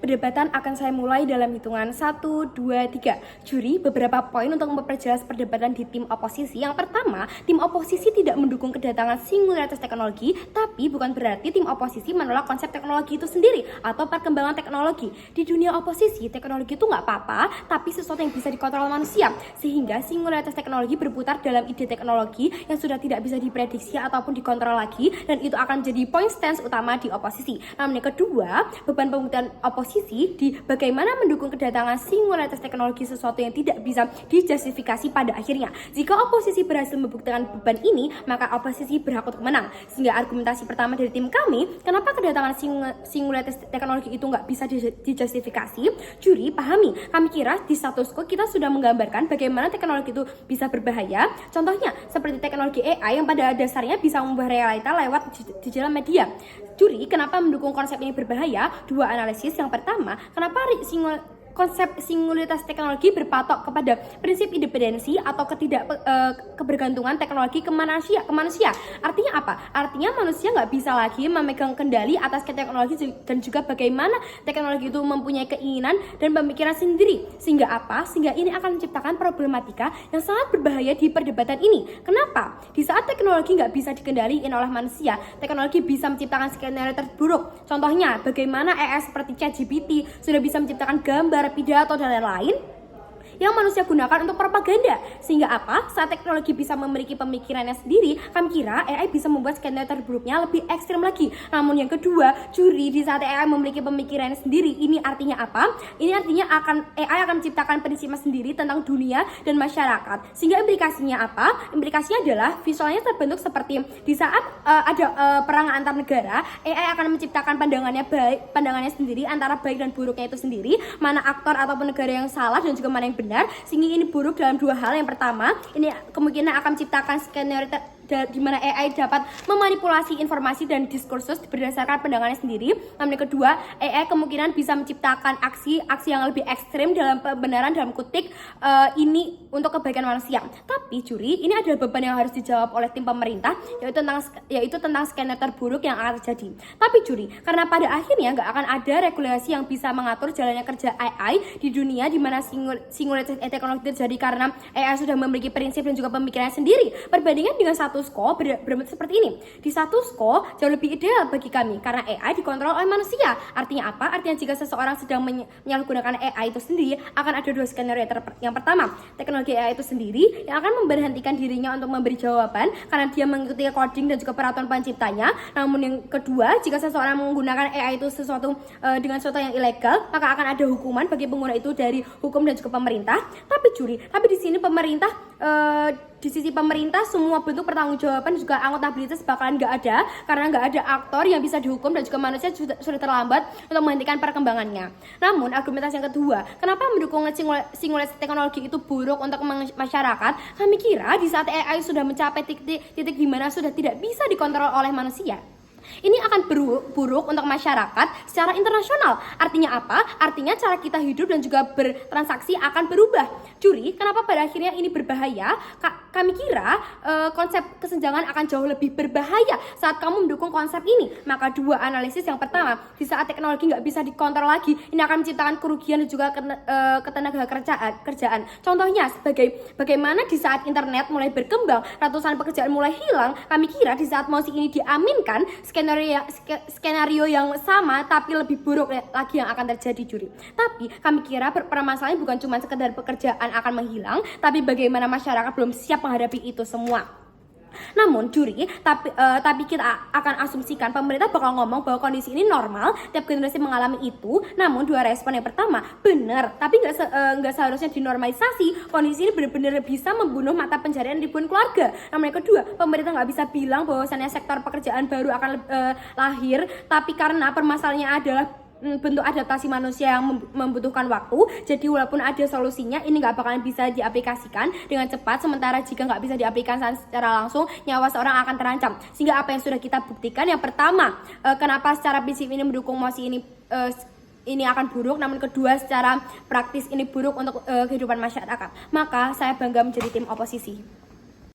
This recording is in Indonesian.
Perdebatan akan saya mulai dalam hitungan 1, 2, 3. Juri, beberapa poin untuk memperjelas perdebatan di tim oposisi. Yang pertama, tim oposisi tidak mendukung kedatangan singularitas teknologi, tapi bukan berarti tim oposisi menolak konsep teknologi itu sendiri atau perkembangan teknologi. Di dunia oposisi, teknologi itu nggak apa-apa, tapi sesuatu yang bisa dikontrol manusia. Sehingga singularitas teknologi berputar dalam ide teknologi yang sudah tidak bisa diprediksi ataupun dikontrol lagi, dan itu akan jadi poin stance utama di oposisi. Namun yang kedua, beban pembuktian oposisi di bagaimana mendukung kedatangan singularitas teknologi sesuatu yang tidak bisa dijustifikasi pada akhirnya. Jika oposisi berhasil membuktikan beban ini, maka oposisi berhak untuk menang. Sehingga argumentasi pertama dari tim kami, kenapa kedatangan singularitas teknologi itu nggak bisa dijustifikasi? Juri, pahami, kami kira di status quo kita sudah menggambarkan bagaimana teknologi itu bisa berbahaya. Contohnya, seperti teknologi AI yang pada dasarnya bisa membuat realita lewat digital media. Juri, kenapa mendukung konsep ini berbahaya? Dua analisis. Yang pertama, kenapa konsep singularitas teknologi berpatok kepada prinsip independensi atau kebergantungan teknologi ke manusia. Artinya apa? Artinya manusia nggak bisa lagi memegang kendali atas teknologi, dan juga bagaimana teknologi itu mempunyai keinginan dan pemikiran sendiri. Sehingga apa? Sehingga ini akan menciptakan problematika yang sangat berbahaya di perdebatan ini. Kenapa? Di saat teknologi nggak bisa dikendalikan oleh manusia, teknologi bisa menciptakan skenario terburuk. Contohnya, bagaimana AI seperti ChatGPT sudah bisa menciptakan gambar, pidato, dan lain-lain yang manusia gunakan untuk propaganda. Sehingga apa? Saat teknologi bisa memiliki pemikirannya sendiri, kami kira AI bisa membuat skenario terburuknya lebih ekstrim lagi. Namun yang kedua, juri, di saat AI memiliki pemikirannya sendiri, ini artinya apa? Ini artinya AI akan menciptakan prinsipnya sendiri tentang dunia dan masyarakat. Sehingga implikasinya apa? Implikasinya adalah visualnya terbentuk seperti di saat ada perang antar negara, AI akan menciptakan pandangannya sendiri antara baik dan buruknya itu sendiri, mana aktor ataupun negara yang salah dan juga mana yang benar, sehingga ini buruk dalam dua hal. Yang pertama, ini kemungkinan akan menciptakan skenario di mana AI dapat memanipulasi informasi dan diskursus berdasarkan pandangannya sendiri. Namun yang kedua, AI kemungkinan bisa menciptakan aksi yang lebih ekstrim dalam pembenaran dalam kutip ini untuk kebaikan manusia. Tapi juri, ini adalah beban yang harus dijawab oleh tim pemerintah, yaitu tentang skenario terburuk yang akan terjadi. Tapi juri, karena pada akhirnya nggak akan ada regulasi yang bisa mengatur jalannya kerja AI di dunia di mana singularitas teknologi terjadi karena AI sudah memiliki prinsip dan juga pemikirannya sendiri. Perbandingan dengan status quo berbentuk seperti ini. Di status quo jauh lebih ideal bagi kami karena AI dikontrol oleh manusia. Artinya apa? Artinya jika seseorang sedang menyalahgunakan AI itu sendiri, akan ada dua skenario. Yang pertama, teknologi AI itu sendiri yang akan memberhentikan dirinya untuk memberi jawaban karena dia mengikuti coding dan juga peraturan penciptanya. Namun yang kedua, jika seseorang menggunakan AI itu dengan sesuatu yang ilegal, maka akan ada hukuman bagi pengguna itu dari hukum dan juga pemerintah. Tapi di sini pemerintah di sisi pemerintah semua bentuk pertanggungjawaban juga akuntabilitas bakalan nggak ada karena nggak ada aktor yang bisa dihukum dan juga manusia sudah terlambat untuk menghentikan perkembangannya. Namun argumentasi yang kedua, kenapa mendukung singularitas teknologi itu buruk untuk masyarakat? Kami kira di saat AI sudah mencapai titik di mana sudah tidak bisa dikontrol oleh manusia, ini akan buruk untuk masyarakat secara internasional. Artinya apa? Artinya cara kita hidup dan juga bertransaksi akan berubah. Juri, kenapa pada akhirnya ini berbahaya? Kami kira konsep kesenjangan akan jauh lebih berbahaya saat kamu mendukung konsep ini. Maka dua analisis. Yang pertama, di saat teknologi nggak bisa dikontrol lagi, ini akan menciptakan kerugian dan juga ketenaga kerjaan. Contohnya, bagaimana di saat internet mulai berkembang, ratusan pekerjaan mulai hilang. Kami kira di saat mouse ini diaminkan, skenario yang sama tapi lebih buruk lagi yang akan terjadi, juri. Tapi kami kira permasalahannya bukan cuma sekedar pekerjaan akan menghilang, tapi bagaimana masyarakat belum siap menghadapi itu semua. Namun juri, tapi kita akan asumsikan pemerintah bakal ngomong bahwa kondisi ini normal, tiap generasi mengalami itu. Namun dua respon. Yang pertama, benar, tapi nggak seharusnya dinormalisasi. Kondisi ini benar-benar bisa membunuh mata pencarian ribuan keluarga. Namun yang kedua, pemerintah nggak bisa bilang bahwasannya sektor pekerjaan baru akan lahir, tapi karena permasalahannya adalah bentuk adaptasi manusia yang membutuhkan waktu. Jadi walaupun ada solusinya, ini nggak bakalan bisa diaplikasikan dengan cepat. Sementara jika nggak bisa diaplikasikan secara langsung, nyawa seorang akan terancam. Sehingga apa yang sudah kita buktikan, yang pertama, kenapa secara prinsip ini mendukung mosi ini akan buruk, namun kedua secara praktis ini buruk untuk kehidupan masyarakat. Maka saya bangga menjadi tim oposisi.